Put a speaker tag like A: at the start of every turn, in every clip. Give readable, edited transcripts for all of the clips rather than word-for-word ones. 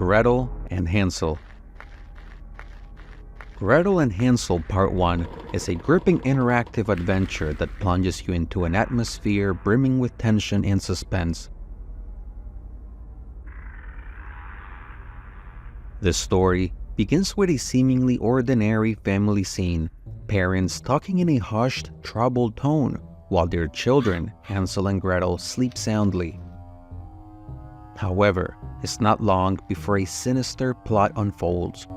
A: Gretel and Hansel. Gretel and Hansel Part 1 is a gripping interactive adventure that plunges you into an atmosphere brimming with tension and suspense. The story begins with a seemingly ordinary family scene, parents talking in a hushed, troubled tone, while their children, Hansel and Gretel, sleep soundly. However, it's not long before a sinister plot unfolds.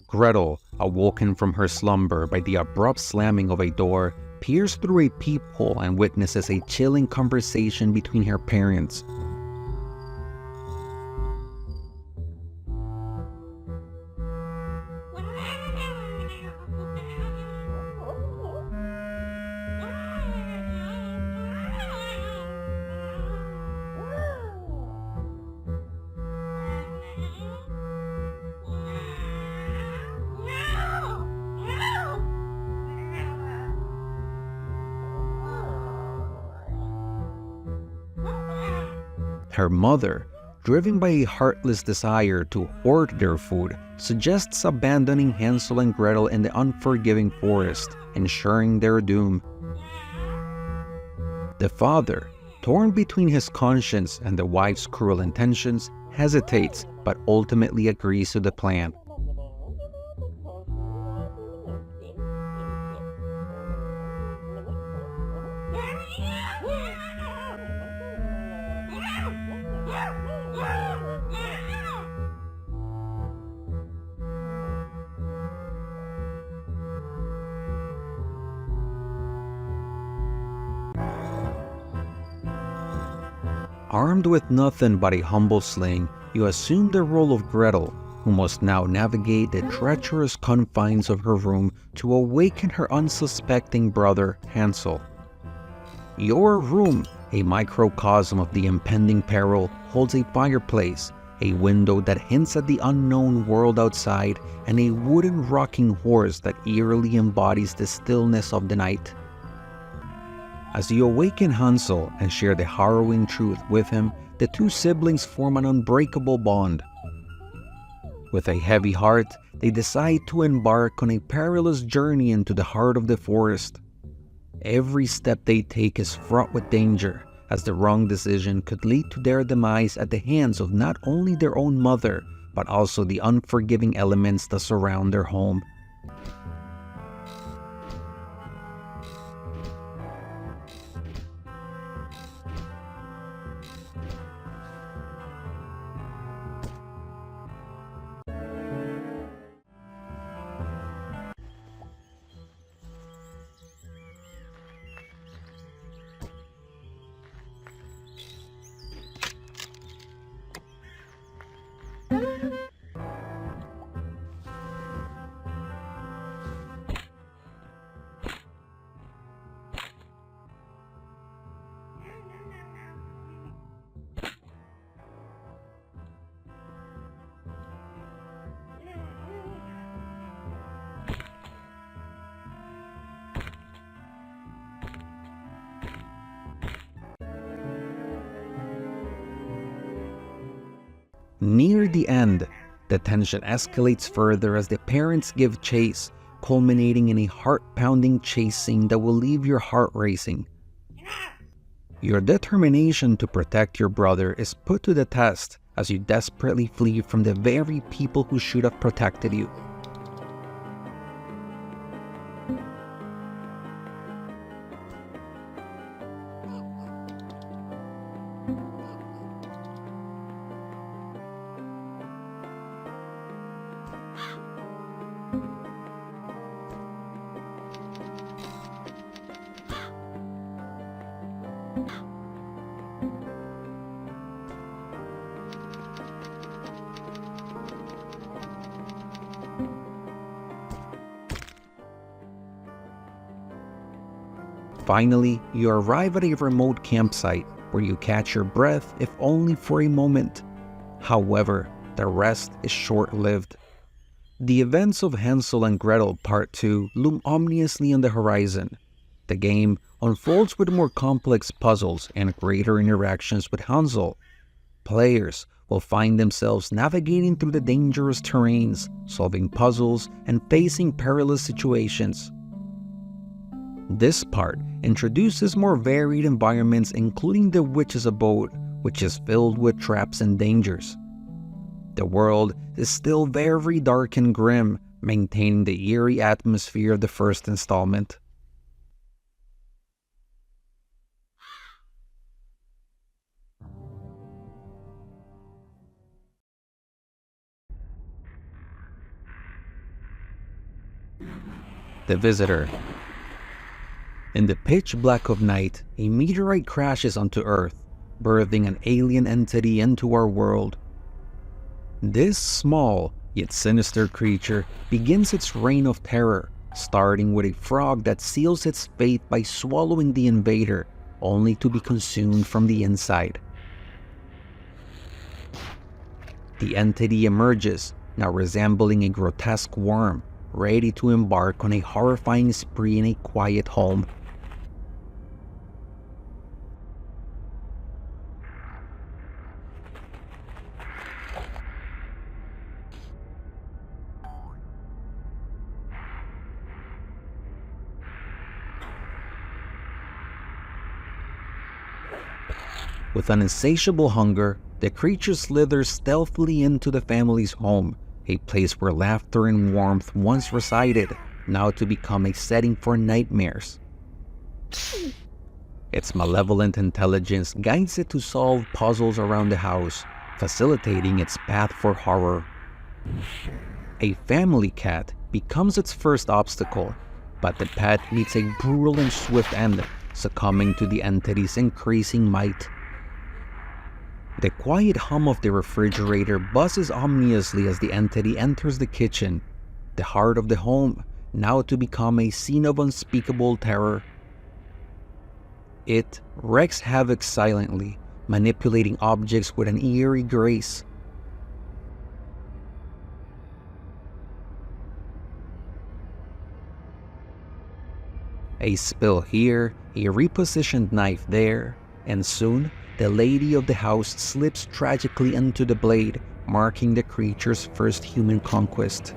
A: Gretel, awoken from her slumber by the abrupt slamming of a door, peers through a peephole and witnesses a chilling conversation between her parents. Her mother, driven by a heartless desire to hoard their food, suggests abandoning Hansel and Gretel in the unforgiving forest, ensuring their doom. The father, torn between his conscience and the wife's cruel intentions, hesitates but ultimately agrees to the plan. Armed with nothing but a humble sling, you assume the role of Gretel, who must now navigate the treacherous confines of her room to awaken her unsuspecting brother, Hansel. Your room, a microcosm of the impending peril, holds a fireplace, a window that hints at the unknown world outside, and a wooden rocking horse that eerily embodies the stillness of the night. As you awaken Hansel and share the harrowing truth with him, the two siblings form an unbreakable bond. With a heavy heart, they decide to embark on a perilous journey into the heart of the forest. Every step they take is fraught with danger, as the wrong decision could lead to their demise at the hands of not only their own mother, but also the unforgiving elements that surround their home. Near the end, the tension escalates further as the parents give chase, culminating in a heart-pounding chase scene that will leave your heart racing. Your determination to protect your brother is put to the test as you desperately flee from the very people who should have protected you. Finally, you arrive at a remote campsite where you catch your breath, if only for a moment. However, the rest is short-lived. The events of Hansel and Gretel Part 2 loom ominously on the horizon. The game unfolds with more complex puzzles and greater interactions with Hansel. Players will find themselves navigating through the dangerous terrains, solving puzzles, and facing perilous situations. This part introduces more varied environments, including the witch's abode, which is filled with traps and dangers. The world is still very dark and grim, maintaining the eerie atmosphere of the first installment. The Visitor. In the pitch black of night, a meteorite crashes onto Earth, birthing an alien entity into our world. This small, yet sinister creature begins its reign of terror, starting with a frog that seals its fate by swallowing the invader, only to be consumed from the inside. The entity emerges, now resembling a grotesque worm, ready to embark on a horrifying spree in a quiet home. With an insatiable hunger, the creature slithers stealthily into the family's home, a place where laughter and warmth once resided, now to become a setting for nightmares. Its malevolent intelligence guides it to solve puzzles around the house, facilitating its path for horror. A family cat becomes its first obstacle, but the pet meets a brutal and swift end, succumbing to the entity's increasing might. The quiet hum of the refrigerator buzzes ominously as the entity enters the kitchen, the heart of the home, now to become a scene of unspeakable terror. It wreaks havoc silently, manipulating objects with an eerie grace. A spill here, a repositioned knife there, and soon, the lady of the house slips tragically into the blade, marking the creature's first human conquest.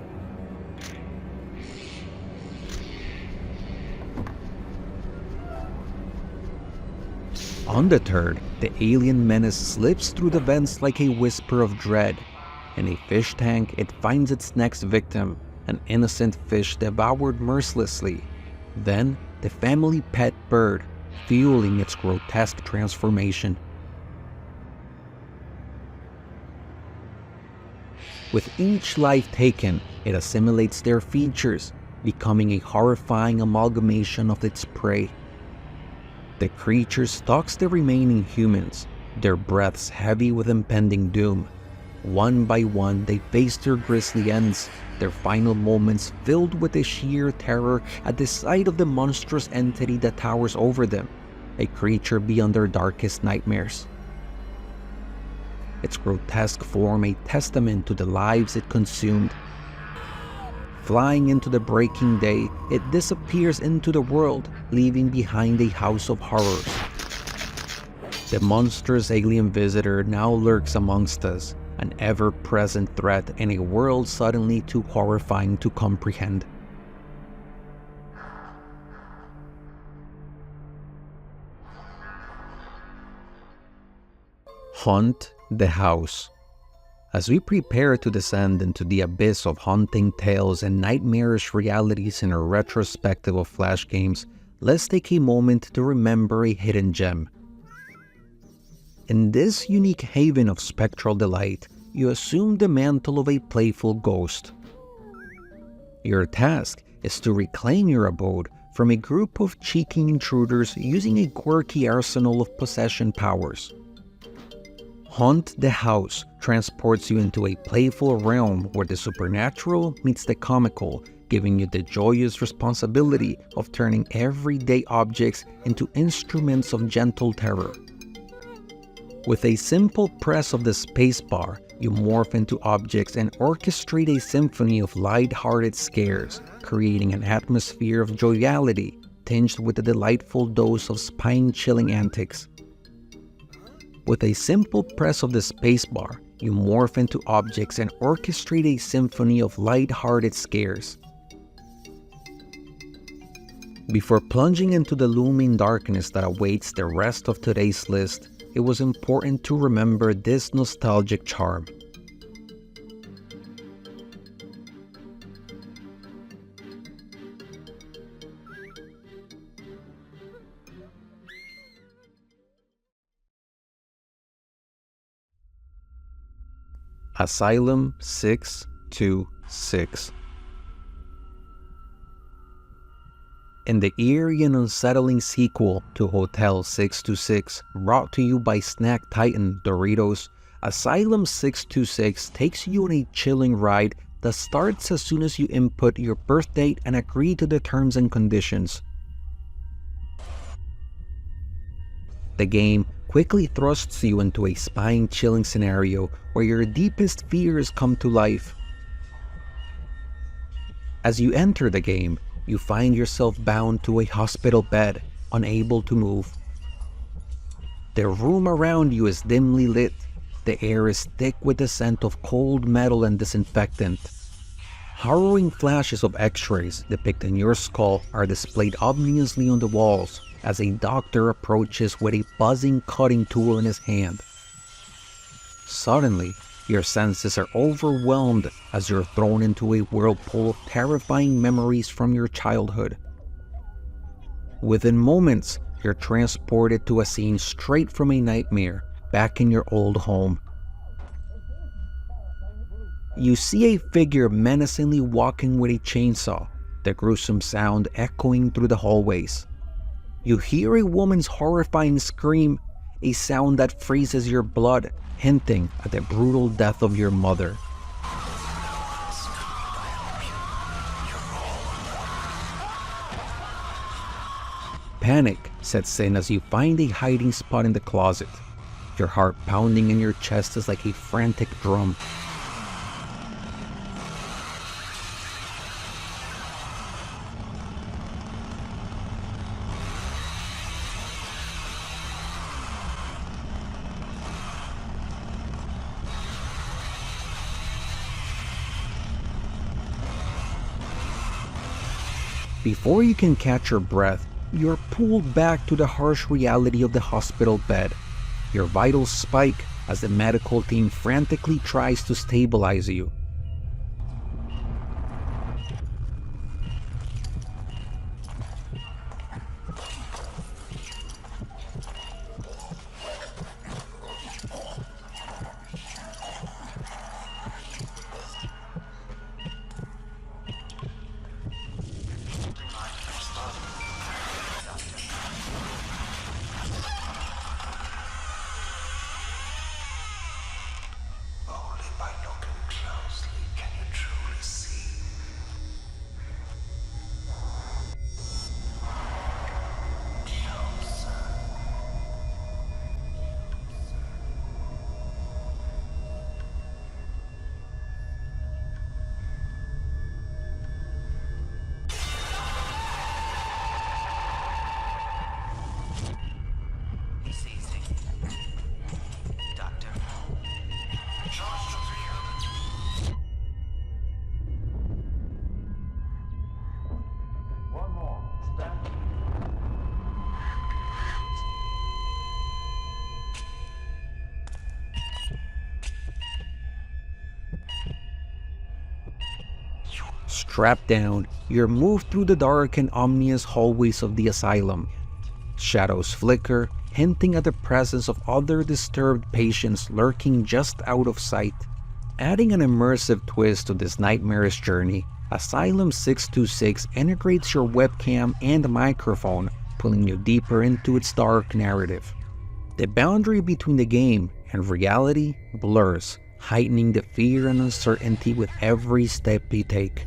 A: Undeterred, the alien menace slips through the vents like a whisper of dread. In a fish tank, it finds its next victim, an innocent fish devoured mercilessly. Then, the family pet bird, fueling its grotesque transformation. With each life taken, it assimilates their features, becoming a horrifying amalgamation of its prey. The creature stalks the remaining humans, their breaths heavy with impending doom. One by one, they face their grisly ends, their final moments filled with a sheer terror at the sight of the monstrous entity that towers over them, a creature beyond their darkest nightmares. Its grotesque form a testament to the lives it consumed. Flying into the breaking day, it disappears into the world, leaving behind a house of horrors. The monstrous alien visitor now lurks amongst us, an ever-present threat in a world suddenly too horrifying to comprehend. Haunt the House. As we prepare to descend into the abyss of haunting tales and nightmarish realities in a retrospective of Flash games, let's take a moment to remember a hidden gem. In this unique haven of spectral delight, you assume the mantle of a playful ghost. Your task is to reclaim your abode from a group of cheeky intruders using a quirky arsenal of possession powers. Haunt the House transports you into a playful realm where the supernatural meets the comical, giving you the joyous responsibility of turning everyday objects into instruments of gentle terror. With a simple press of the spacebar, You morph into objects and orchestrate a symphony of light-hearted scares, creating an atmosphere of joviality, tinged with a delightful dose of spine-chilling antics. With a simple press of the spacebar, you morph into objects and orchestrate a symphony of light-hearted scares. Before plunging into the looming darkness that awaits the rest of today's list, it was important to remember this nostalgic charm. Asylum 626. In the eerie and unsettling sequel to Hotel 626, brought to you by snack titan Doritos, Asylum 626 takes you on a chilling ride that starts as soon as you input your birth date and agree to the terms and conditions. The game quickly thrusts you into a spine-chilling scenario where your deepest fears come to life. As you enter the game, you find yourself bound to a hospital bed, unable to move. The room around you is dimly lit. The air is thick with the scent of cold metal and disinfectant. Harrowing flashes of x-rays depicting your skull are displayed ominously on the walls as a doctor approaches with a buzzing cutting tool in his hand. Suddenly, your senses are overwhelmed as you're thrown into a whirlpool of terrifying memories from your childhood. Within moments, you're transported to a scene straight from a nightmare, back in your old home. You see a figure menacingly walking with a chainsaw, the gruesome sound echoing through the hallways. You hear a woman's horrifying scream, a sound that freezes your blood, hinting at the brutal death of your mother. Panic sets in as you find a hiding spot in the closet. Your heart pounding in your chest is like a frantic drum. Before you can catch your breath, you're pulled back to the harsh reality of the hospital bed. Your vitals spike as the medical team frantically tries to stabilize you. Strapped down, you're moved through the dark and ominous hallways of the asylum. Shadows flicker, hinting at the presence of other disturbed patients lurking just out of sight. Adding an immersive twist to this nightmarish journey, Asylum 626 integrates your webcam and microphone, pulling you deeper into its dark narrative. The boundary between the game and reality blurs, heightening the fear and uncertainty with every step you take.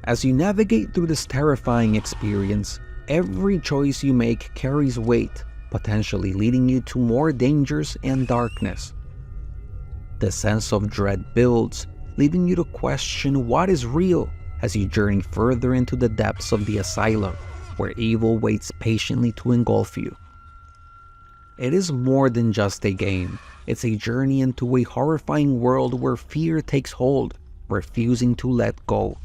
A: As you navigate through this terrifying experience, every choice you make carries weight, potentially leading you to more dangers and darkness. The sense of dread builds, leaving you to question what is real as you journey further into the depths of the asylum, where evil waits patiently to engulf you. It is more than just a game. It's a journey into a horrifying world where fear takes hold, refusing to let go.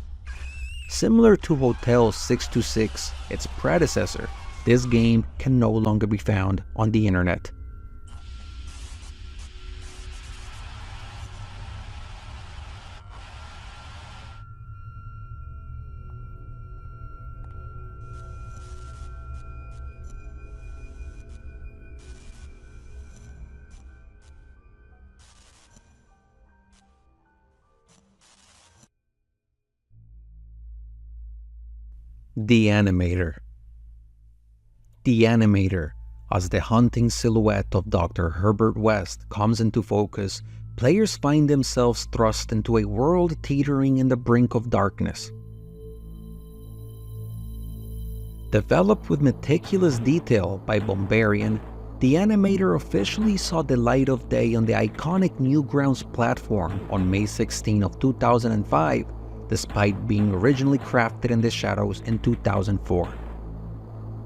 A: Similar to Hotel 626, its predecessor, this game can no longer be found on the internet. The Animator. The Animator, as the haunting silhouette of Dr. Herbert West comes into focus, players find themselves thrust into a world teetering in the brink of darkness. Developed with meticulous detail by Bombarian, the Animator officially saw the light of day on the iconic Newgrounds platform on May 16 of 2005, despite being originally crafted in the shadows in 2004.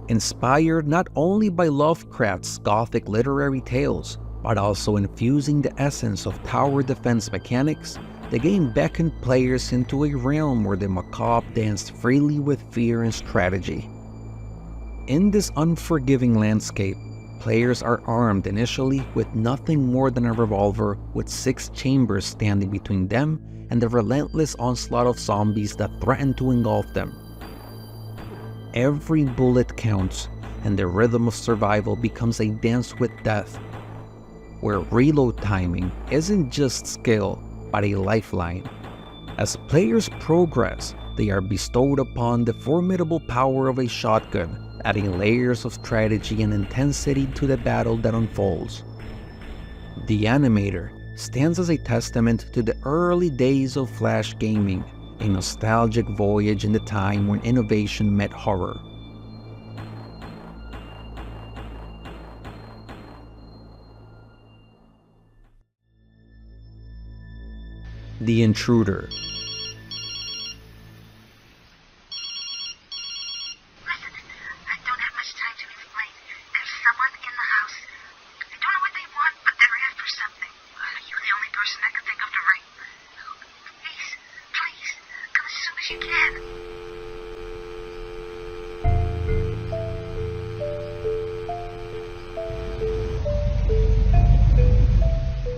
A: Inspired not only by Lovecraft's Gothic literary tales, but also infusing the essence of tower defense mechanics, the game beckoned players into a realm where the macabre danced freely with fear and strategy. In this unforgiving landscape, players are armed initially with nothing more than a revolver with 6 chambers standing between them and the relentless onslaught of zombies that threaten to engulf them. Every bullet counts, and the rhythm of survival becomes a dance with death, where reload timing isn't just skill, but a lifeline. As players progress, they are bestowed upon the formidable power of a shotgun, adding layers of strategy and intensity to the battle that unfolds. The Animator stands as a testament to the early days of Flash gaming, a nostalgic voyage in the time when innovation met horror. The Intruder.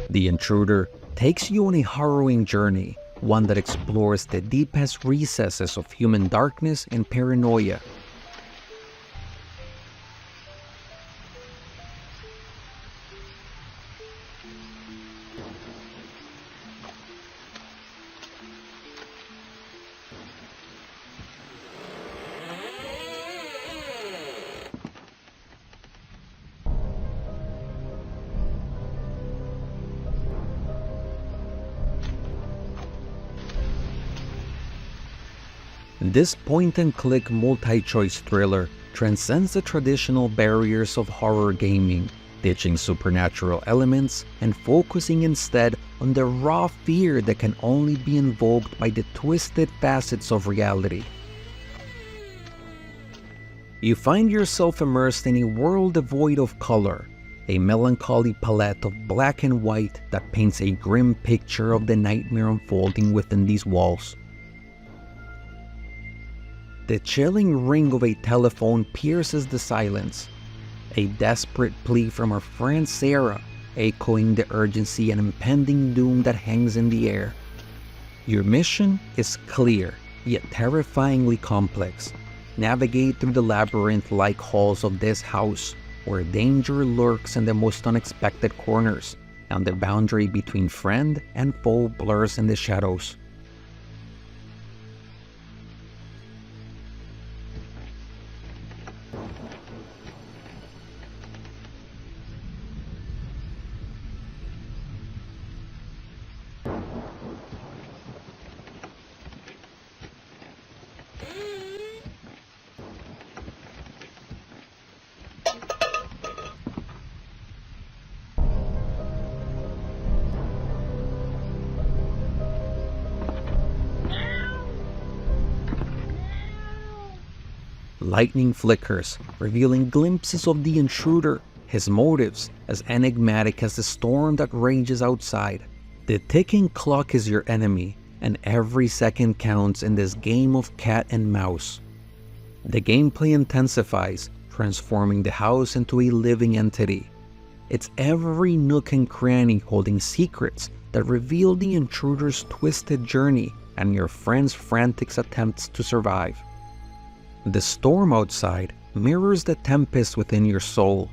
A: The Intruder takes you on a harrowing journey, one that explores the deepest recesses of human darkness and paranoia. This point-and-click multi-choice thriller transcends the traditional barriers of horror gaming, ditching supernatural elements and focusing instead on the raw fear that can only be invoked by the twisted facets of reality. You find yourself immersed in a world devoid of color, a melancholy palette of black and white that paints a grim picture of the nightmare unfolding within these walls. The chilling ring of a telephone pierces the silence, a desperate plea from our friend Sarah, echoing the urgency and impending doom that hangs in the air. Your mission is clear, yet terrifyingly complex. Navigate through the labyrinth-like halls of this house, where danger lurks in the most unexpected corners, and the boundary between friend and foe blurs in the shadows. lightning flickers, revealing glimpses of the intruder, his motives as enigmatic as the storm that rages outside. The ticking clock is your enemy, and every second counts in this game of cat and mouse. The gameplay intensifies, transforming the house into a living entity. It's every nook and cranny holding secrets that reveal the intruder's twisted journey and your friend's frantic attempts to survive. The storm outside mirrors the tempest within your soul.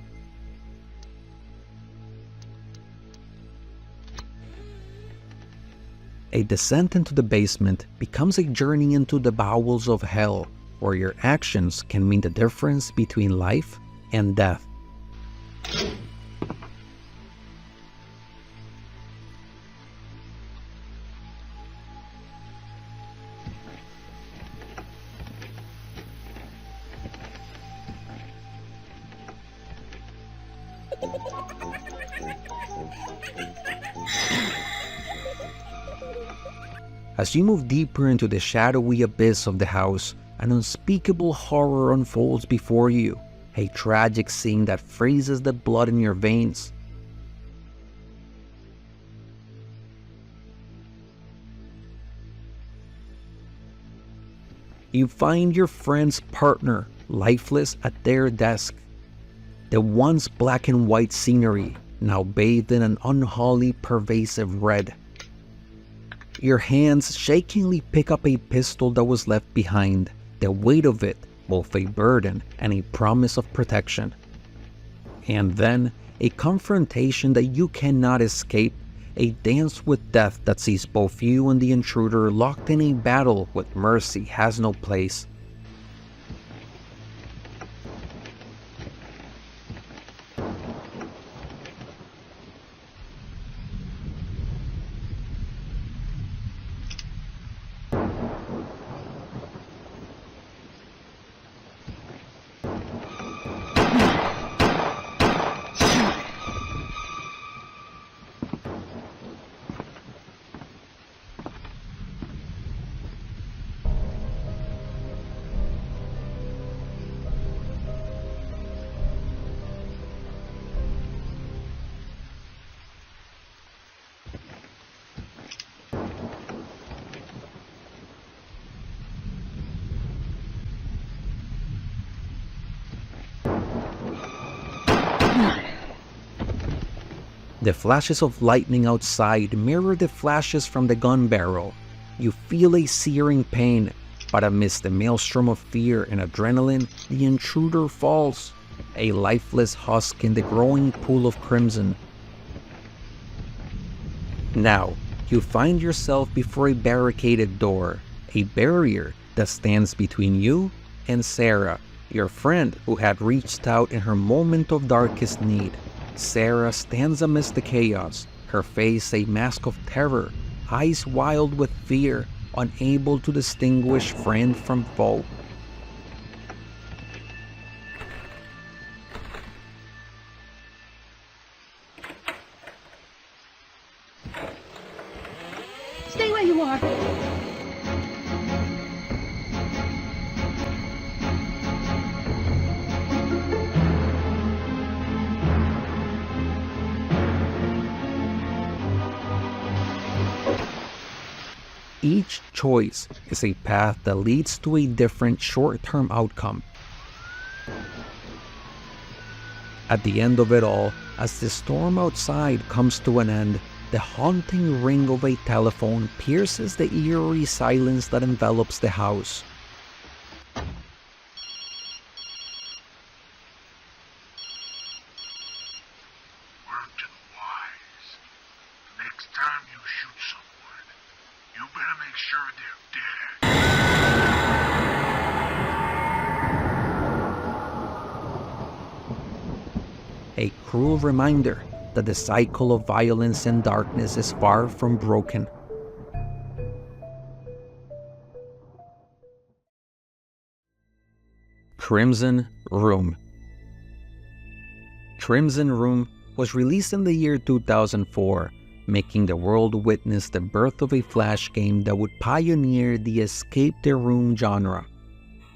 A: A descent into the basement becomes a journey into the bowels of hell, where your actions can mean the difference between life and death. As you move deeper into the shadowy abyss of the house, an unspeakable horror unfolds before you, a tragic scene that freezes the blood in your veins. You find your friend's partner lifeless at their desk. The once black and white scenery, now bathed in an unholy pervasive red. Your hands shakingly pick up a pistol that was left behind, the weight of it both a burden and a promise of protection. And then, a confrontation that you cannot escape, a dance with death that sees both you and the intruder locked in a battle with mercy has no place. The flashes of lightning outside mirror the flashes from the gun barrel. You feel a searing pain, but amidst the maelstrom of fear and adrenaline, the intruder falls, a lifeless husk in the growing pool of crimson. Now, you find yourself before a barricaded door, a barrier that stands between you and Sarah, your friend who had reached out in her moment of darkest need. Sarah stands amidst the chaos, her face a mask of terror, eyes wild with fear, unable to distinguish friend from foe.
B: Stay where you are.
A: Each choice is a path that leads to a different short-term outcome. At the end of it all, as the storm outside comes to an end, the haunting ring of a telephone pierces the eerie silence that envelops the house.
C: Word to the wise. The next time you shoot someone, you better make sure they're dead.
A: A cruel reminder that the cycle of violence and darkness is far from broken. Crimson Room. Crimson Room was released in the year 2004, making the world witness the birth of a flash game that would pioneer the escape the room genre.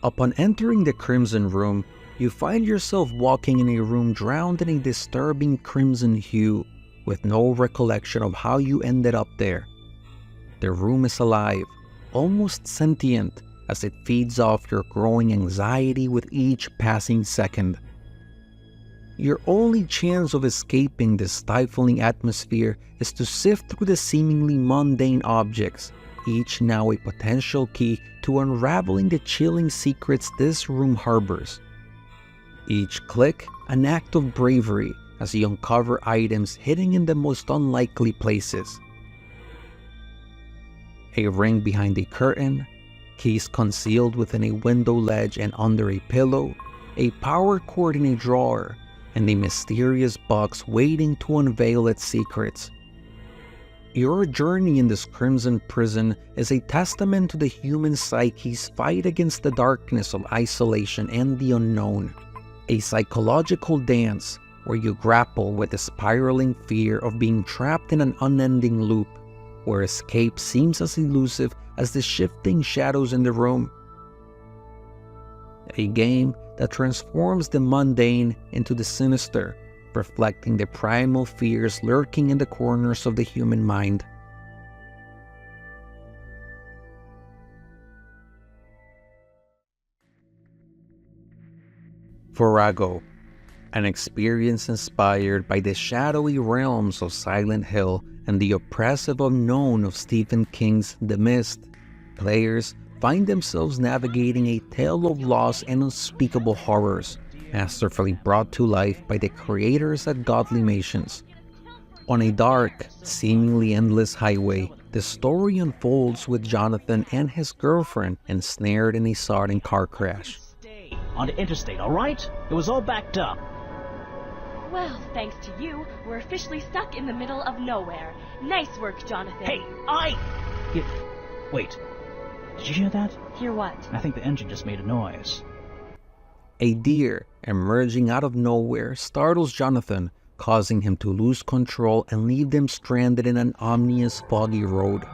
A: Upon entering the Crimson Room, you find yourself walking in a room drowned in a disturbing crimson hue, with no recollection of how you ended up there. The room is alive, almost sentient, as it feeds off your growing anxiety with each passing second. Your only chance of escaping this stifling atmosphere is to sift through the seemingly mundane objects, each now a potential key to unraveling the chilling secrets this room harbors. Each click, an act of bravery as you uncover items hidden in the most unlikely places. A ring behind a curtain, keys concealed within a window ledge and under a pillow, a power cord in a drawer, and a mysterious box waiting to unveil its secrets. Your journey in this crimson prison is a testament to the human psyche's fight against the darkness of isolation and the unknown, a psychological dance where you grapple with the spiraling fear of being trapped in an unending loop, where escape seems as elusive as the shifting shadows in the room. A game that transforms the mundane into the sinister, reflecting the primal fears lurking in the corners of the human mind. Virago, an experience inspired by the shadowy realms of Silent Hill and the oppressive unknown of Stephen King's The Mist. Players find themselves navigating a tale of loss and unspeakable horrors, masterfully brought to life by the creators at GloomyHouse. On a dark, seemingly endless highway, the story unfolds with Jonathan and his girlfriend ensnared in a sudden car crash.
D: On the interstate, all right? It was all backed up.
B: Well, thanks to you, we're officially stuck in the middle of nowhere. Nice work, Jonathan.
D: Hey, Wait. Did you hear that?
B: Hear what?
D: I think the engine just made a noise.
A: A deer emerging out of nowhere startles Jonathan, causing him to lose control and leave them stranded in an ominous, foggy road.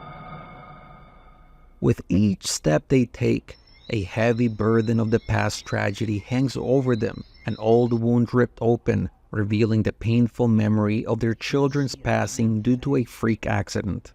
A: With each step they take, a heavy burden of the past tragedy hangs over them, an old wound ripped open, revealing the painful memory of their children's passing due to a freak accident.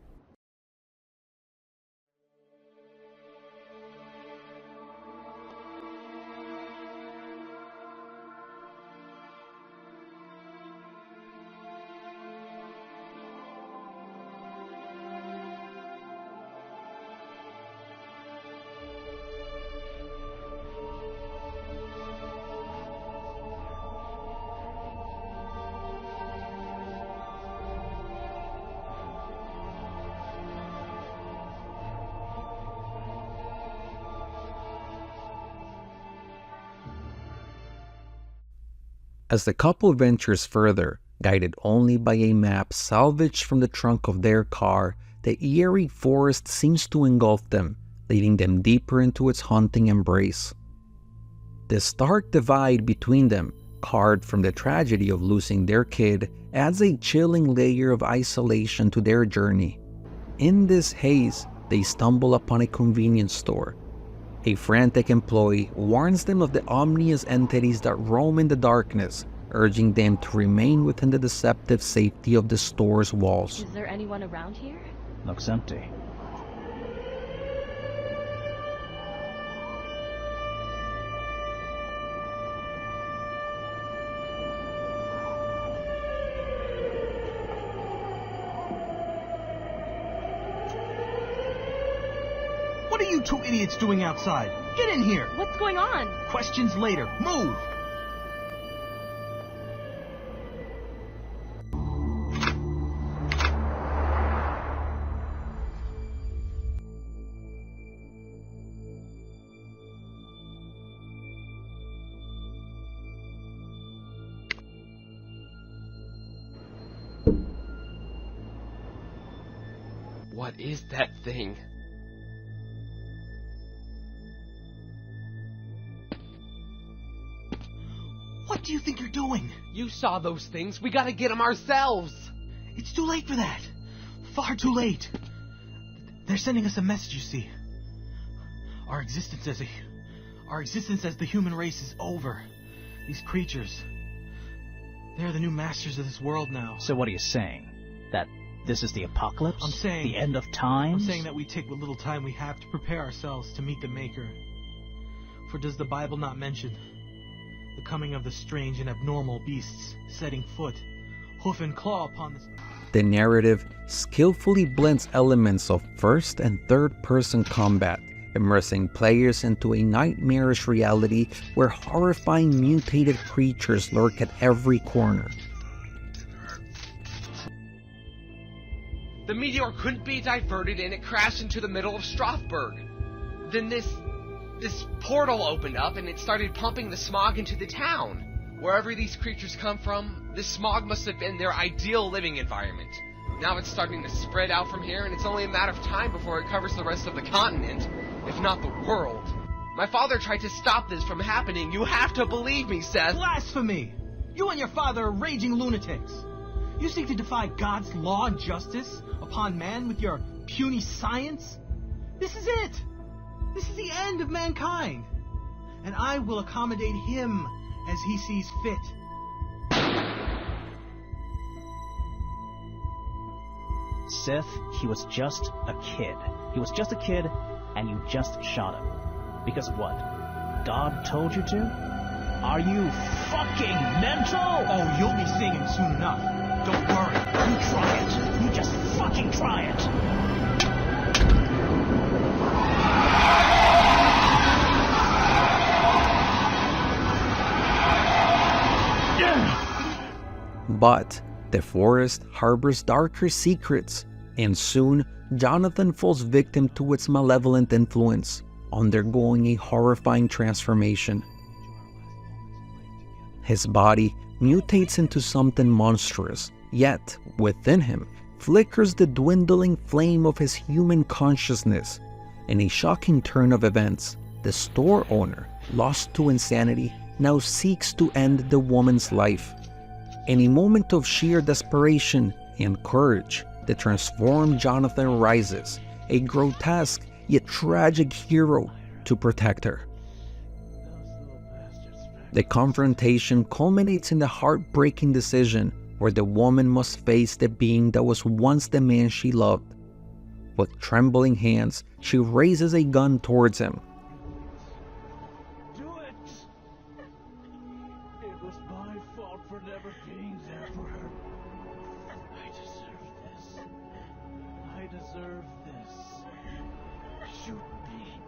A: As the couple ventures further, guided only by a map salvaged from the trunk of their car, the eerie forest seems to engulf them, leading them deeper into its haunting embrace. The stark divide between them, carved from the tragedy of losing their kid, adds a chilling layer of isolation to their journey. In this haze, they stumble upon a convenience store. A frantic employee warns them of the ominous entities that roam in the darkness, urging them to remain within the deceptive safety of the store's walls.
B: Is there anyone around here?
D: Looks empty.
E: What are you two idiots doing outside? Get in here!
B: What's going on?
E: Questions later. Move!
F: What is that thing?
E: What do you think you're doing?
F: You saw those things. We gotta get them ourselves.
E: It's too late for that. Far too late. They're sending us a message, you see. Our existence as a Our existence as the human race is over. These creatures, they're the new masters of this world now.
D: So what are you saying? That this is the apocalypse?
E: I'm saying...
D: the end of times?
E: I'm saying that we take what little time we have to prepare ourselves to meet the Maker. For does the Bible not mention the coming of the strange and abnormal beasts setting foot, hoof and claw upon the...
A: The narrative skillfully blends elements of first and third person combat, immersing players into a nightmarish reality where horrifying mutated creatures lurk at every corner.
F: The meteor couldn't be diverted and it crashed into the middle of Strasbourg. Then this portal opened up and it started pumping the smog into the town. Wherever these creatures come from, this smog must have been their ideal living environment. Now it's starting to spread out from here, and it's only a matter of time before it covers the rest of the continent, if not the world. My father tried to stop this from happening. You have to believe me, Seth.
E: Blasphemy! You and your father are raging lunatics. You seek to defy God's law and justice upon man with your puny science? This is it! This is the end of mankind. And I will accommodate him as he sees fit.
D: Seth, he was just a kid. He was just a kid, and you just shot him. Because what? God told you to? Are you fucking mental?
E: Oh, you'll be seeing him soon enough. Don't worry.
D: You try it. You just fucking try it.
A: But the forest harbors darker secrets, and soon Jonathan falls victim to its malevolent influence, undergoing a horrifying transformation. His body mutates into something monstrous, yet within him flickers the dwindling flame of his human consciousness. In a shocking turn of events, the store owner, lost to insanity, now seeks to end the woman's life. In a moment of sheer desperation and courage, the transformed Jonathan rises, a grotesque yet tragic hero, to protect her. The confrontation culminates in the heartbreaking decision where the woman must face the being that was once the man she loved. With trembling hands, she raises a gun towards him.
D: Do it! It was my fault for never being there for her. I deserve this. I deserve this. Shoot me.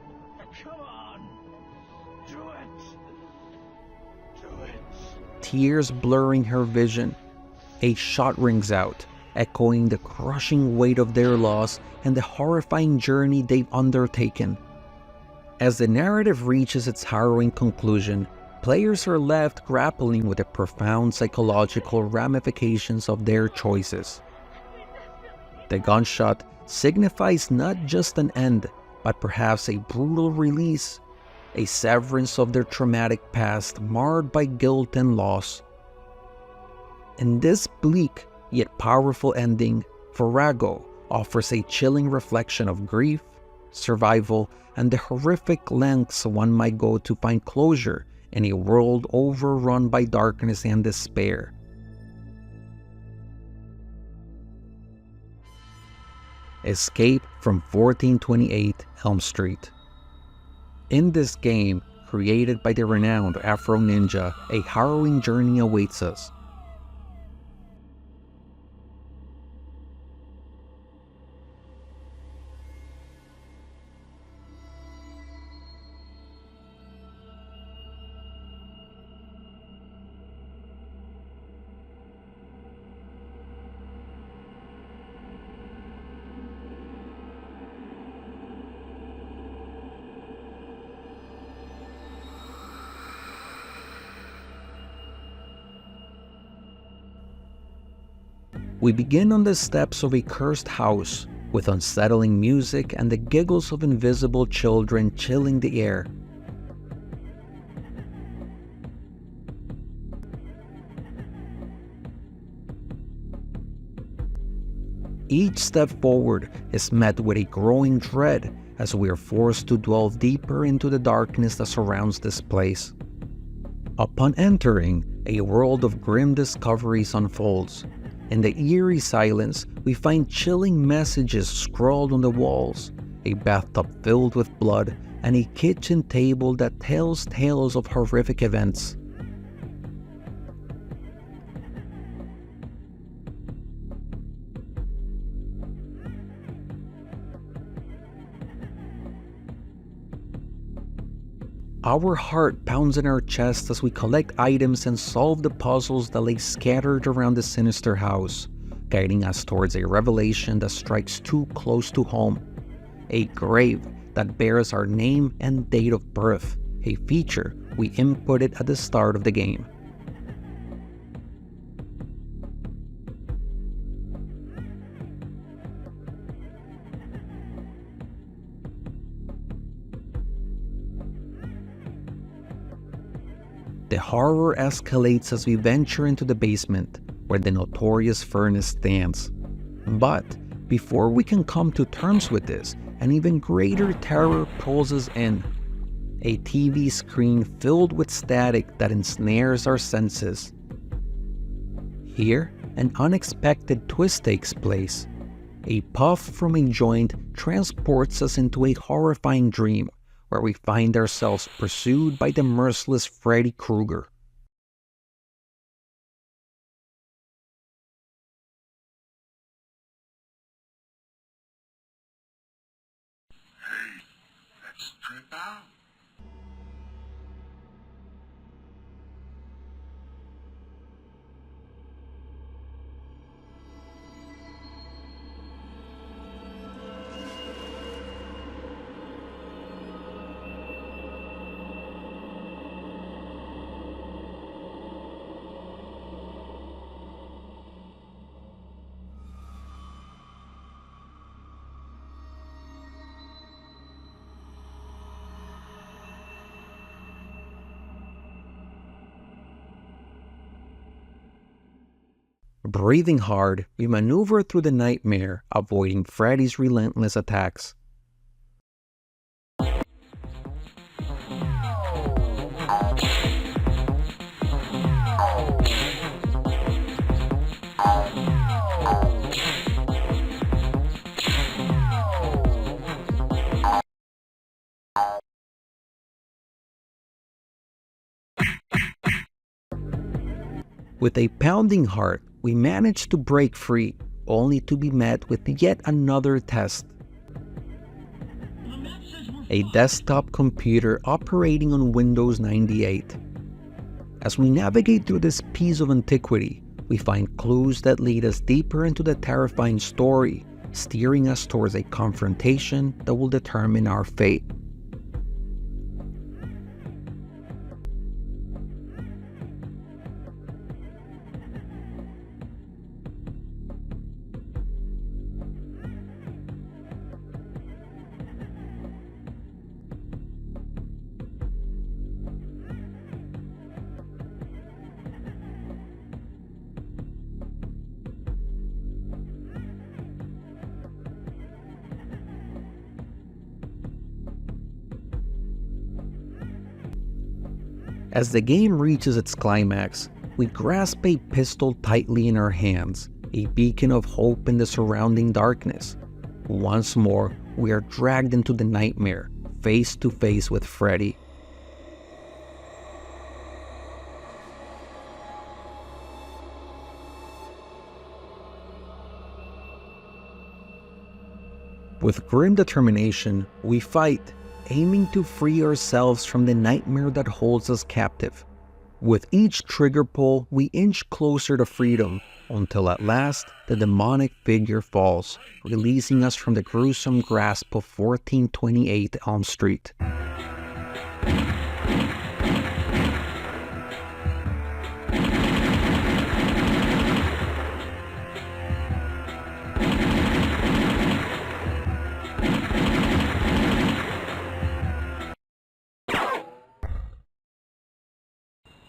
D: Come on. Do it. Do it.
A: Tears blurring her vision. A shot rings out, echoing the crushing weight of their loss and the horrifying journey they've undertaken. As the narrative reaches its harrowing conclusion, players are left grappling with the profound psychological ramifications of their choices. The gunshot signifies not just an end, but perhaps a brutal release, a severance of their traumatic past marred by guilt and loss. In this bleak yet powerful ending, Farrago offers a chilling reflection of grief, survival, and the horrific lengths one might go to find closure in a world overrun by darkness and despair. Escape from 1428 Elm Street. In this game, created by the renowned Afro Ninja, a harrowing journey awaits us. We begin on the steps of a cursed house, with unsettling music and the giggles of invisible children chilling the air. Each step forward is met with a growing dread as we are forced to delve deeper into the darkness that surrounds this place. Upon entering, a world of grim discoveries unfolds. In the eerie silence, we find chilling messages scrawled on the walls, a bathtub filled with blood, and a kitchen table that tells tales of horrific events. Our heart pounds in our chest as we collect items and solve the puzzles that lay scattered around the sinister house, guiding us towards a revelation that strikes too close to home. A grave that bears our name and date of birth, a feature we inputted at the start of the game. The horror escalates as we venture into the basement, where the notorious furnace stands. But before we can come to terms with this, an even greater terror pulls us in. A TV screen filled with static that ensnares our senses. Here, an unexpected twist takes place. A puff from a joint transports us into a horrifying dream, where we find ourselves pursued by the merciless Freddy Krueger.
C: Hey, let's trip out.
A: Breathing hard, we maneuver through the nightmare, avoiding Freddy's relentless attacks. With a pounding heart, we manage to break free, only to be met with yet another test. A desktop computer operating on Windows 98. As we navigate through this piece of antiquity, we find clues that lead us deeper into the terrifying story, steering us towards a confrontation that will determine our fate. As the game reaches its climax, we grasp a pistol tightly in our hands, a beacon of hope in the surrounding darkness. Once more, we are dragged into the nightmare, face to face with Freddy. With grim determination, we fight, aiming to free ourselves from the nightmare that holds us captive. With each trigger pull, we inch closer to freedom, until at last the demonic figure falls, releasing us from the gruesome grasp of 1428 Elm Street.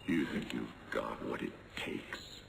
C: You think you've got what it takes?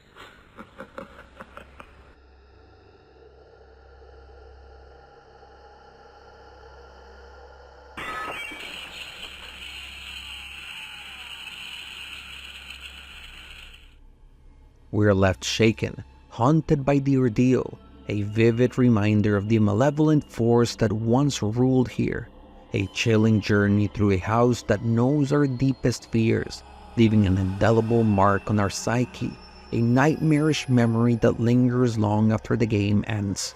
A: We're left shaken, haunted by the ordeal, a vivid reminder of the malevolent force that once ruled here, a chilling journey through a house that knows our deepest fears, leaving an indelible mark on our psyche, a nightmarish memory that lingers long after the game ends.